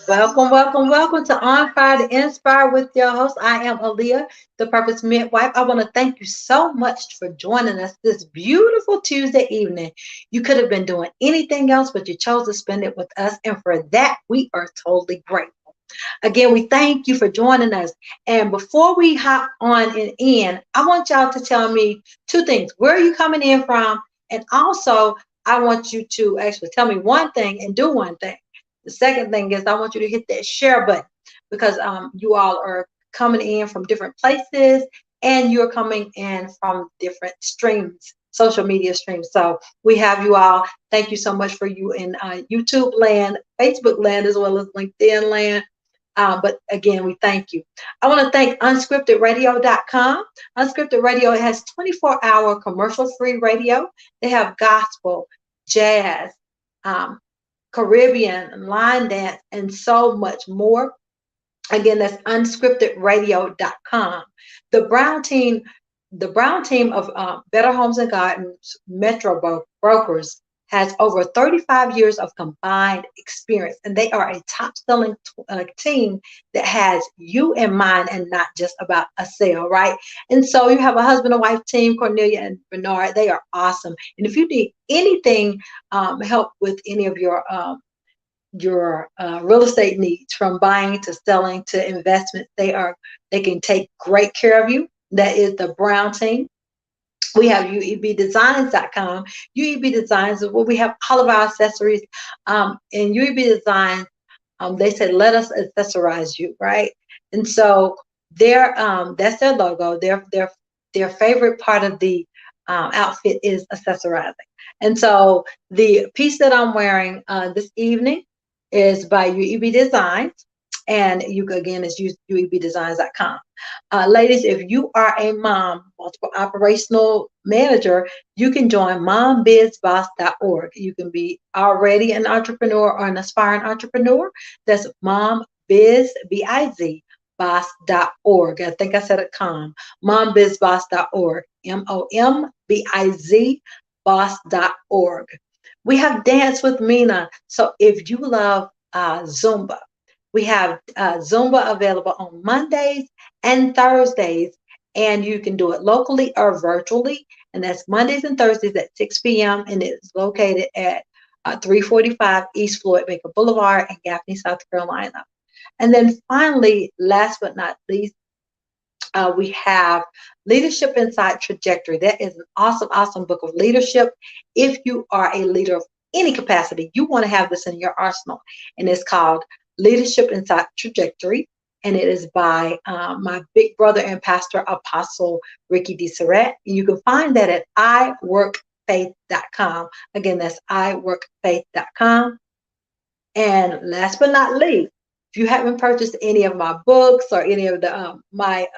Welcome, welcome, welcome to On Fire to Inspire with your host. I am Aaliyah, the Purpose Midwife. I want to thank you so much for joining us this beautiful Tuesday evening. You could have been doing anything else, but you chose to spend it with us. And for that, we are totally grateful. Again, we thank you for joining us. And before we hop on and in, I want y'all to tell me two things. Where are you coming in from? And also, I want you to actually tell me one thing and do one thing. The second thing is I want you to hit that share button because you all are coming in from different places and you're coming in from different streams, social media streams. So we have you all. Thank you so much for you in YouTube land, Facebook land, as well as LinkedIn land. But again, we thank you. I want to thank unscriptedradio.com. Unscripted Radio has 24-hour commercial-free radio. They have gospel, jazz, um, Caribbean, line dance, and so much more. Again, that's unscriptedradio.com. The Brown team, the Brown team of Better Homes and Gardens Metro Brokers has over 35 years of combined experience, and they are a top-selling team that has you in mind and not just about a sale, right? And so you have a husband and wife team, Cornelia and Bernard. They are awesome. And if you need anything, help with any of your real estate needs, from buying to selling to investment, they can take great care of you. That is the Brown team. We have uebdesigns.com. UEB Designs is where we have all of our accessories. And UEB Designs, they said, let us accessorize you, right? And so that's their logo. Their favorite part of the outfit is accessorizing. And so the piece that I'm wearing this evening is by UEB Designs. And you again is uebdesigns.com. Ladies, if you are a mom, multiple operational manager, you can join mombizboss.org. You can be already an entrepreneur or an aspiring entrepreneur. That's mombiz, B-I-Z, boss.org. I think I said it calm. Mombizboss.org. MOMBIZ, boss.org. We have Dance with Mina. So if you love Zumba, we have Zumba available on Mondays and Thursdays, and you can do it locally or virtually. And that's Mondays and Thursdays at 6 p.m. And it's located at 345 East Floyd Baker Boulevard in Gaffney, South Carolina. And then finally, last but not least, we have Leadership Inside Trajectory. That is an awesome, awesome book of leadership. If you are a leader of any capacity, you want to have this in your arsenal. And it's called Leadership Inside Trajectory. And it is by my big brother and pastor, Apostle Ricky DeSeret. You can find that at iworkfaith.com. Again, that's iworkfaith.com. And last but not least, if you haven't purchased any of my books or any of the my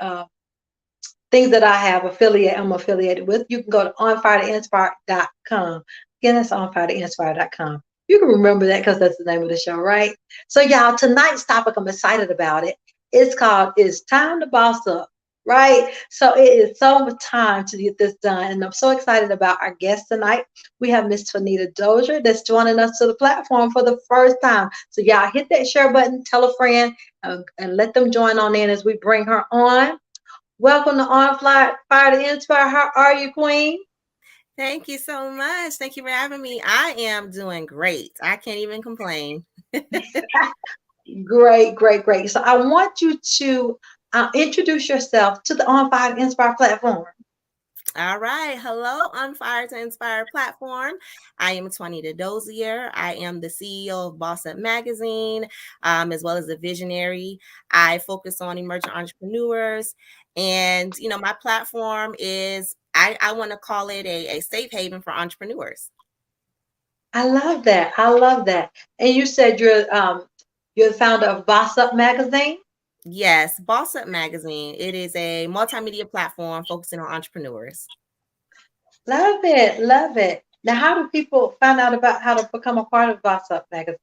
things that I'm affiliated with, you can go to onfiretoinspire.com. Again, that's onfiretoinspire.com. You can remember that because that's the name of the show, right? So, y'all, tonight's topic, I'm excited about it. It's called It's Time to Boss Up, right? So it is so much time to get this done. And I'm so excited about our guest tonight. We have Miss Twanita Dozier that's joining us to the platform for the first time. So, y'all, hit that share button, tell a friend, and let them join on in as we bring her on. Welcome to On Fire to Inspire. How are you, Queen? Thank you so much. Thank you for having me. I am doing great. I can't even complain. Great, great, great. So I want you to introduce yourself to the On Fire to Inspire platform. All right. Hello, On Fire to Inspire platform. I am Twanita Dozier. I am the CEO of Boss Up Magazine, as well as a visionary. I focus on emerging entrepreneurs. And, my platform is, I want to call it a safe haven for entrepreneurs. I love that. I love that. And you said you're the founder of Boss Up Magazine? Yes, Boss Up Magazine. It is a multimedia platform focusing on entrepreneurs. Love it. Love it. Now, how do people find out about how to become a part of Boss Up Magazine?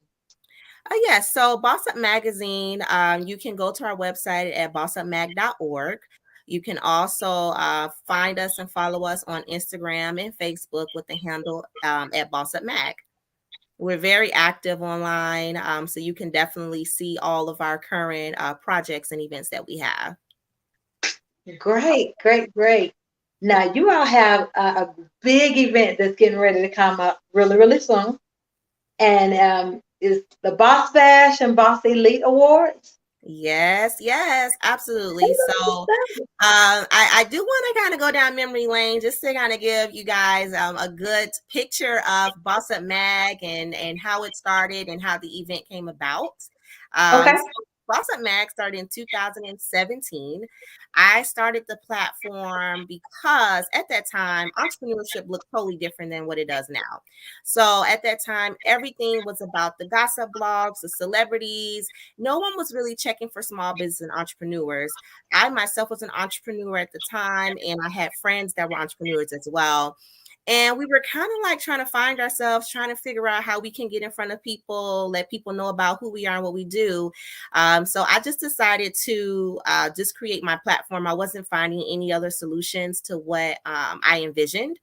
Yes. So Boss Up Magazine, you can go to our website at bossupmag.org. You can also find us and follow us on Instagram and Facebook with the handle at Boss Up Mag. We're very active online, so you can definitely see all of our current projects and events that we have. Great, great, great. Now you all have a big event that's getting ready to come up really, really soon, and is the Boss Bash and Boss Elite Awards. Yes, yes, absolutely. So I do want to kind of go down memory lane just to kind of give you guys a good picture of Boss Up Mag and how it started and how the event came about. Okay. So Boss Up Mag started in 2017. I started the platform because at that time, entrepreneurship looked totally different than what it does now. So at that time, everything was about the gossip blogs, the celebrities. No one was really checking for small business and entrepreneurs. I myself was an entrepreneur at the time, and I had friends that were entrepreneurs as well. And we were kind of like trying to find ourselves, trying to figure out how we can get in front of people, let people know about who we are and what we do. So I just decided to just create my platform. I wasn't finding any other solutions to what I envisioned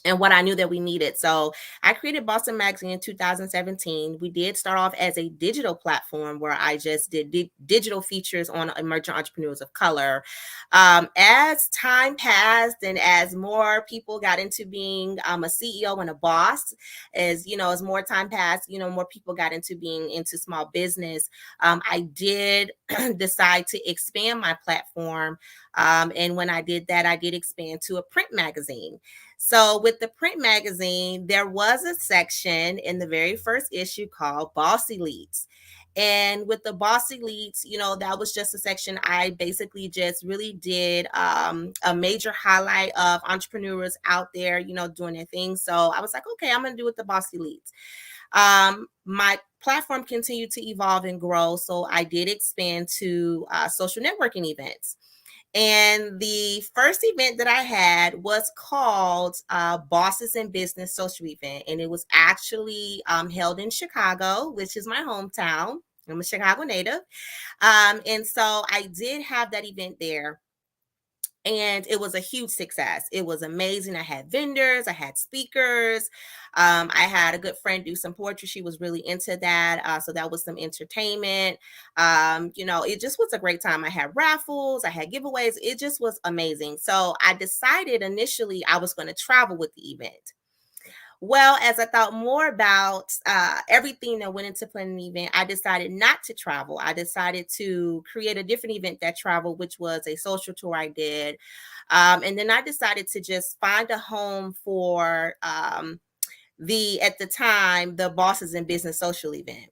and what I knew that we needed. So I created Boston Magazine in 2017. We did start off as a digital platform where I just did digital features on emerging entrepreneurs of color. As time passed and as more people got into being a CEO and a boss, as more time passed, more people got into being into small business. I did decide to expand my platform. And when I did that, I did expand to a print magazine. So with the print magazine, there was a section in the very first issue called Boss Elites. And with the Boss Elites, that was just a section I basically just really did a major highlight of entrepreneurs out there, doing their thing. So I was like, okay, I'm going to do it with the Boss Elites. My platform continued to evolve and grow. So I did expand to social networking events. And the first event that I had was called Bosses in Business Social Event. And it was actually held in Chicago, which is my hometown. I'm a Chicago native. And so I did have that event there. And it was a huge success. It was amazing. I had vendors, I had speakers. I had a good friend do some poetry. She was really into that. So that was some entertainment. It just was a great time. I had raffles, I had giveaways. It just was amazing. So I decided initially I was going to travel with the event. Well, as I thought more about everything that went into planning the event, I decided not to travel. I decided to create a different event that traveled, which was a social tour I did. And then I decided to just find a home for at the time, the Bosses in Business social event.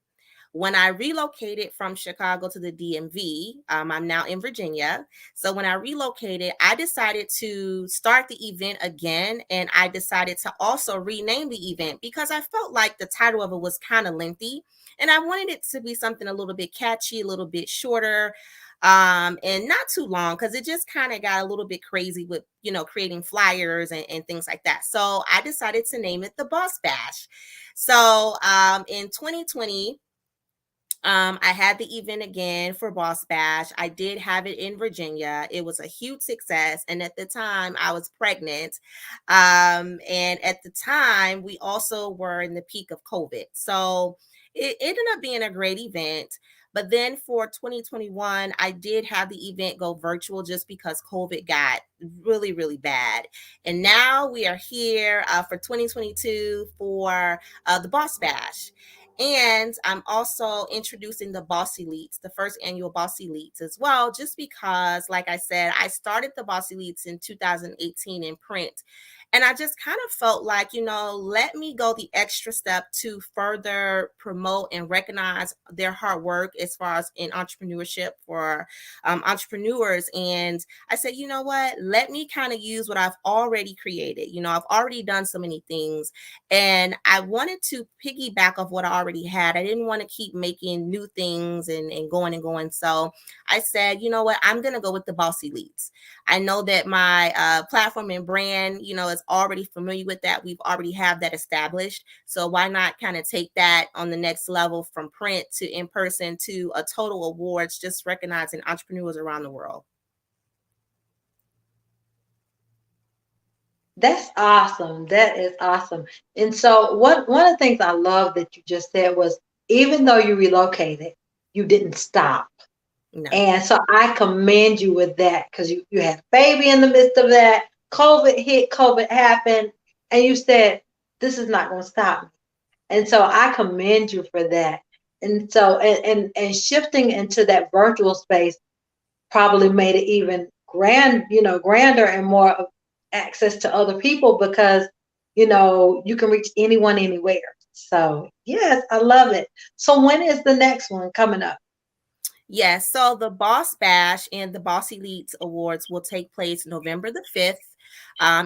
When I relocated from Chicago to the DMV, I'm now in Virginia. So when I relocated, I decided to start the event again. And I decided to also rename the event because I felt like the title of it was kind of lengthy. And I wanted it to be something a little bit catchy, a little bit shorter, and not too long because it just kind of got a little bit crazy with, creating flyers and things like that. So I decided to name it the Boss Bash. So in 2020, I had the event again for Boss Bash. I did have it in Virginia. It was a huge success. And at the time, I was pregnant. And at the time, we also were in the peak of COVID. So it ended up being a great event. But then for 2021, I did have the event go virtual just because COVID got really, really bad. And now we are here for 2022 for the Boss Bash. And I'm also introducing the Boss Elites, the first annual Boss Elites as well, just because, like I said, I started the Boss Elites in 2018 in print. And I just kind of felt like, let me go the extra step to further promote and recognize their hard work as far as in entrepreneurship for entrepreneurs. And I said, you know what, let me kind of use what I've already created. I've already done so many things and I wanted to piggyback off what I already had. I didn't want to keep making new things and going and going. So I said, you know what, I'm going to go with the Boss Elites. I know that my platform and brand, is already familiar with that. We've already have that established. So why not kind of take that on the next level from print to in person to a total awards, just recognizing entrepreneurs around the world. That's awesome. That is awesome. And so one of the things I love that you just said was even though you relocated, you didn't stop. No. And so I commend you with that because you had a baby in the midst of that. COVID hit, COVID happened, and you said, this is not going to stop me. And so I commend you for that. And so and shifting into that virtual space probably made it even grander and more of access to other people because you can reach anyone anywhere. So yes, I love it. So when is the next one coming up? Yes, so the Boss Bash and the Boss Elites Awards will take place November the 5th.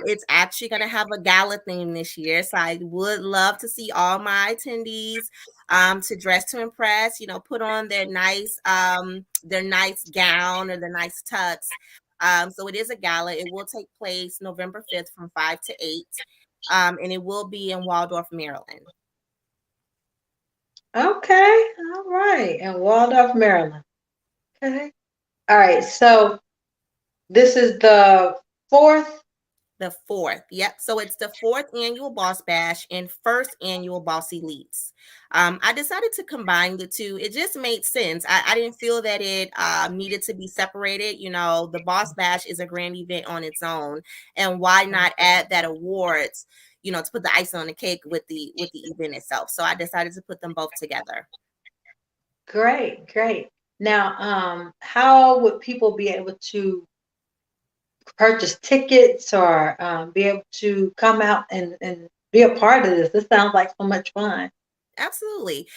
It's actually going to have a gala theme this year, so I would love to see all my attendees to dress to impress. Put on their nice gown or their nice tux. So it is a gala. It will take place November 5th from 5 to 8, and it will be in Waldorf, Maryland. Okay, all right, in Waldorf, Maryland. Okay, all right. So this is the fourth. The fourth. Yep. So it's the fourth annual Boss Bash and first annual Boss Elites. I decided to combine the two. It just made sense. I didn't feel that it needed to be separated. The Boss Bash is a grand event on its own. And why not add that awards, to put the icing on the cake with the event itself. So I decided to put them both together. Great, great. Now, how would people be able to purchase tickets or be able to come out and be a part of this? This sounds like so much fun. Absolutely.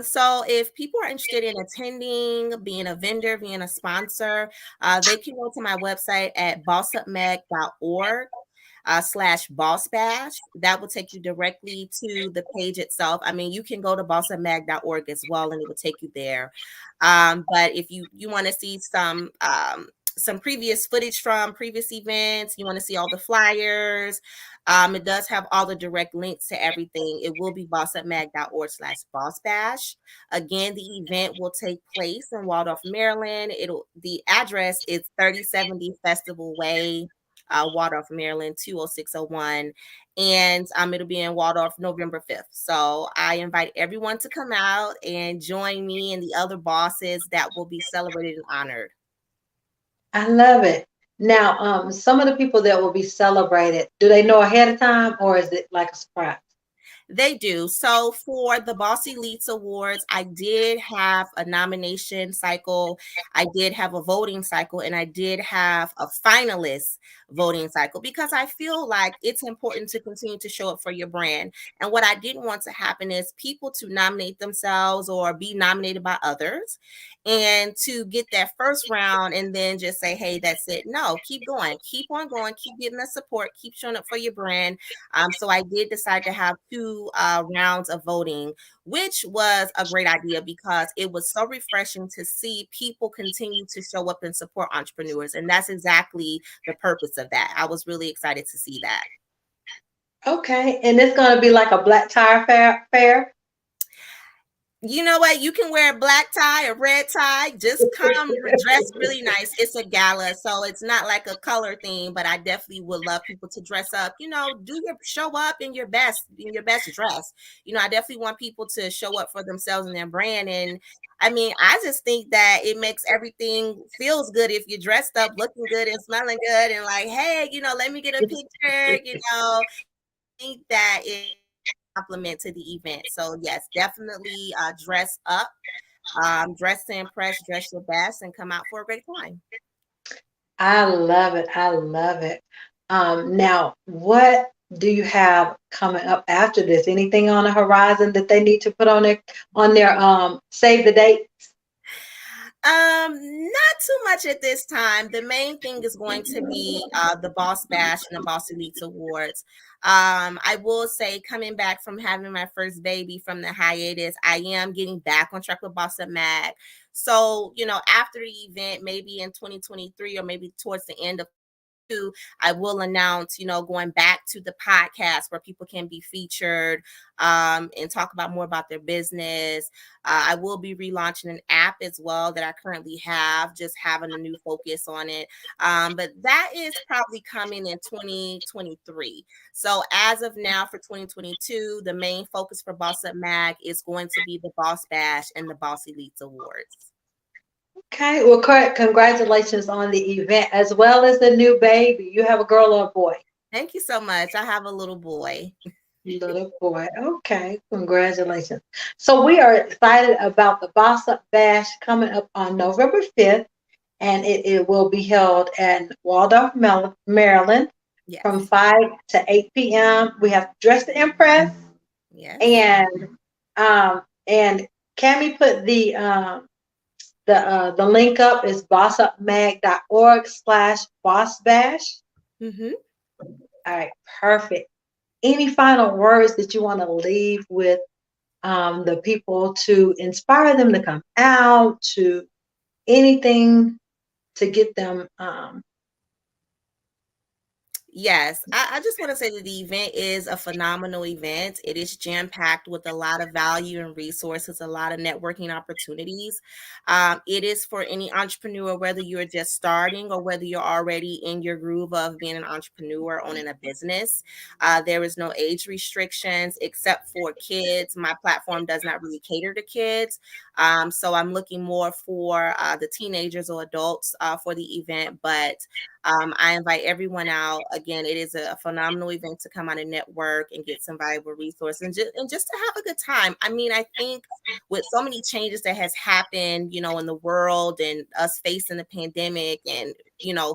So if people are interested in attending, being a vendor, being a sponsor, they can go to my website at bossupmag.org /boss bash. That will take you directly to the page itself. I mean, you can go to bossupmag.org as well, and it will take you there. But if you want to see some previous footage from previous events, you want to see all the flyers, it does have all the direct links to everything. It will be bossupmag.org /boss bash. Again, the event will take place in Waldorf, Maryland. The address is 3070 Festival Way, Waldorf, Maryland, 20601. And it'll be in Waldorf November 5th. So I invite everyone to come out and join me and the other bosses that will be celebrated and honored. I love it. Now, some of the people that will be celebrated, do they know ahead of time or is it like a surprise? They do. So for the Boss Elites Awards, I did have a nomination cycle. I did have a voting cycle, and I did have a finalist voting cycle because I feel like it's important to continue to show up for your brand. And what I didn't want to happen is people to nominate themselves or be nominated by others and to get that first round and then just say, hey, that's it. No, keep going, keep on going, keep getting the support, keep showing up for your brand. So I did decide to have two rounds of voting, which was a great idea because it was so refreshing to see people continue to show up and support entrepreneurs. And that's exactly the purpose of that. I was really excited to see that. Okay, and it's going to be like a black tie fair. You know what? You can wear a black tie, a red tie. Just come dress really nice. It's a gala, so it's not like a color theme, but I definitely would love people to dress up. Show up in your best dress. I definitely want people to show up for themselves and their brand. And I mean, I just think that it makes everything feels good if you're dressed up, looking good and smelling good, and like, hey, let me get a picture. I think that it compliment to the event. So yes, definitely dress up, dress to impress, dress your best, and come out for a great time. I love it. I love it. Now, what do you have coming up after this? Anything on the horizon that they need to put on their save the date? Not too much at this time. The main thing is going to be the Boss Bash and the Boss Elites Awards. I will say, coming back from having my first baby from the hiatus, I am getting back on track with Boss Up Mag. So, after the event, maybe in 2023 or maybe towards the end of I will announce, going back to the podcast where people can be featured and talk about more about their business. I will be relaunching an app as well that I currently have, just having a new focus on it. But that is probably coming in 2023. So as of now for 2022, the main focus for Boss Up Mag is going to be the Boss Bash and the Boss Elites Awards. Okay, well, congratulations on the event as well as the new baby. You have a girl or a boy? Thank you so much. I have a little boy. Little boy. Okay, congratulations. So we are excited about the Boss Up Bash coming up on November 5th, and it will be held in Waldorf, Maryland Yes. from 5 to 8 p.m. We have Dress to Impress. Yes. And Cammie put the link up is bossupmag.org/bossbash. Mm-hmm. All right, perfect. Any final words that you want to leave with the people to inspire them to come out, to anything to get them Yes, I just want to say that the event is a phenomenal event. It is jam-packed with a lot of value and resources, a lot of networking opportunities. It is for any entrepreneur, whether you're just starting or whether you're already in your groove of being an entrepreneur, owning a business. There is no age restrictions except for kids. My platform does not really cater to kids. So I'm looking more for the teenagers or adults for the event, but I invite everyone out. Again, it is a phenomenal event to come out and network and get some valuable resources and just to have a good time. I mean, I think with so many changes that has happened, in the world and us facing the pandemic and,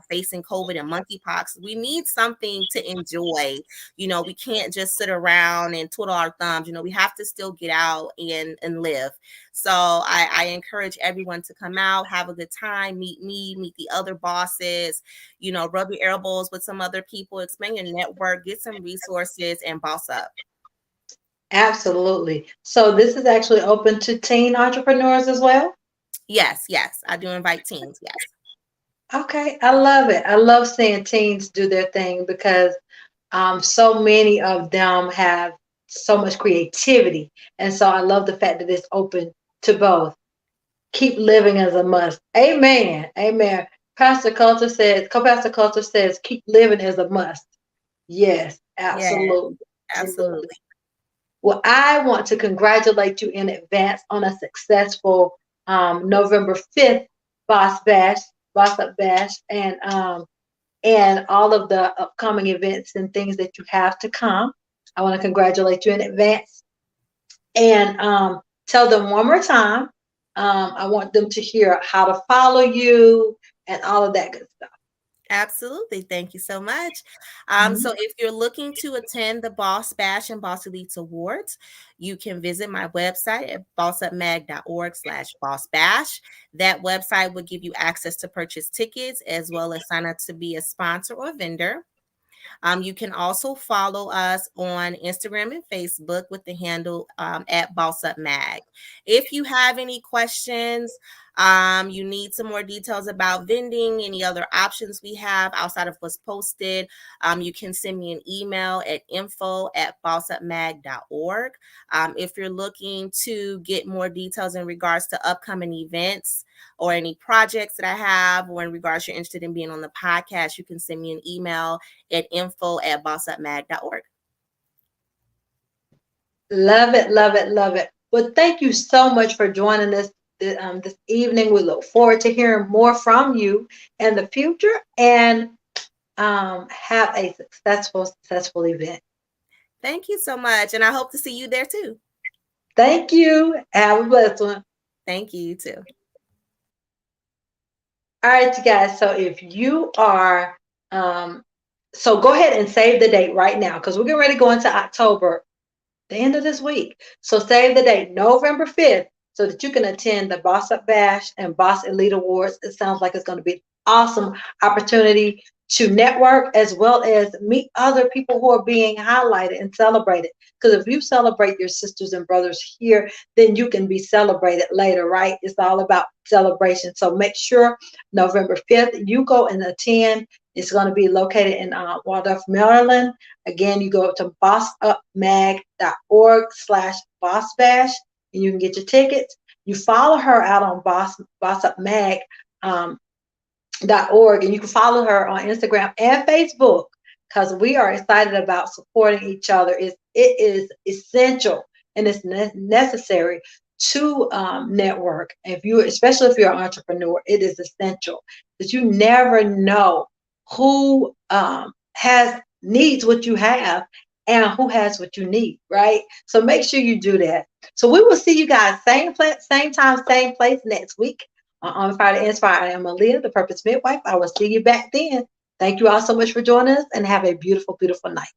facing COVID and monkeypox, we need something to enjoy. We can't just sit around and twiddle our thumbs. We have to still get out and live. So I encourage everyone to come out, have a good time, meet me, meet the other bosses, rub your elbows with some other people, expand your network, get some resources, and boss up. Absolutely. So this is actually open to teen entrepreneurs as well? Yes, I do invite teens, yes. Okay, I love it. I love seeing teens do their thing because so many of them have so much creativity. And so I love the fact that it's open to both. Keep living as a must. Amen. Amen. Co-pastor Culture says, keep living as a must. Yes, absolutely. Yeah, absolutely. Well, I want to congratulate you in advance on a successful November 5th Boss Up Bash, and all of the upcoming events and things that you have to come. I want to congratulate you in advance and tell them one more time. I want them to hear how to follow you and all of that good stuff. Absolutely. Thank you so much. So if you're looking to attend the Boss Bash and Boss Elites Awards, you can visit my website at bossupmag.org/bossbash. That website will give you access to purchase tickets as well as sign up to be a sponsor or vendor. You can also follow us on Instagram and Facebook with the handle at Boss Up Mag. If you have any questions, you need some more details about vending, any other options we have outside of what's posted, you can send me an email at info@bossupmag.org. If you're looking to get more details in regards to upcoming events or any projects that I have, or in regards you're interested in being on the podcast, you can send me an email at info@bossupmag.org. Love it, love it, love it. Well, thank you so much for joining us this evening. We look forward to hearing more from you in the future, and have a successful event. Thank you so much, and I hope to see you there too. Thank you. Have a blessed one. Thank you, you too. All right, you guys. So if you are, so go ahead and save the date right now because we're getting ready to go into October, the end of this week. So save the date, November 5th, so that you can attend the Boss Up Bash and Boss Elite Awards. It sounds like it's going to be an awesome opportunity to network as well as meet other people who are being highlighted and celebrated. Because if you celebrate your sisters and brothers here, then you can be celebrated later, right? It's all about celebration. So make sure November 5th, you go and attend It's going to be located in Waldorf, Maryland. Again, you go to bossupmag.org/bossbash, and you can get your tickets. You follow her out on bossupmag.org, and you can follow her on Instagram and Facebook, because we are excited about supporting each other. It is essential and it's necessary to network. Especially if you're an entrepreneur, it is essential, because you never know who needs what you have and who has what you need, right? So make sure you do that. So we will see you guys same time, same place next week on Fire to Inspire. I am Aaliyah, the Purpose Midwife. I will see you back then. Thank you all so much for joining us, and have a beautiful, beautiful night.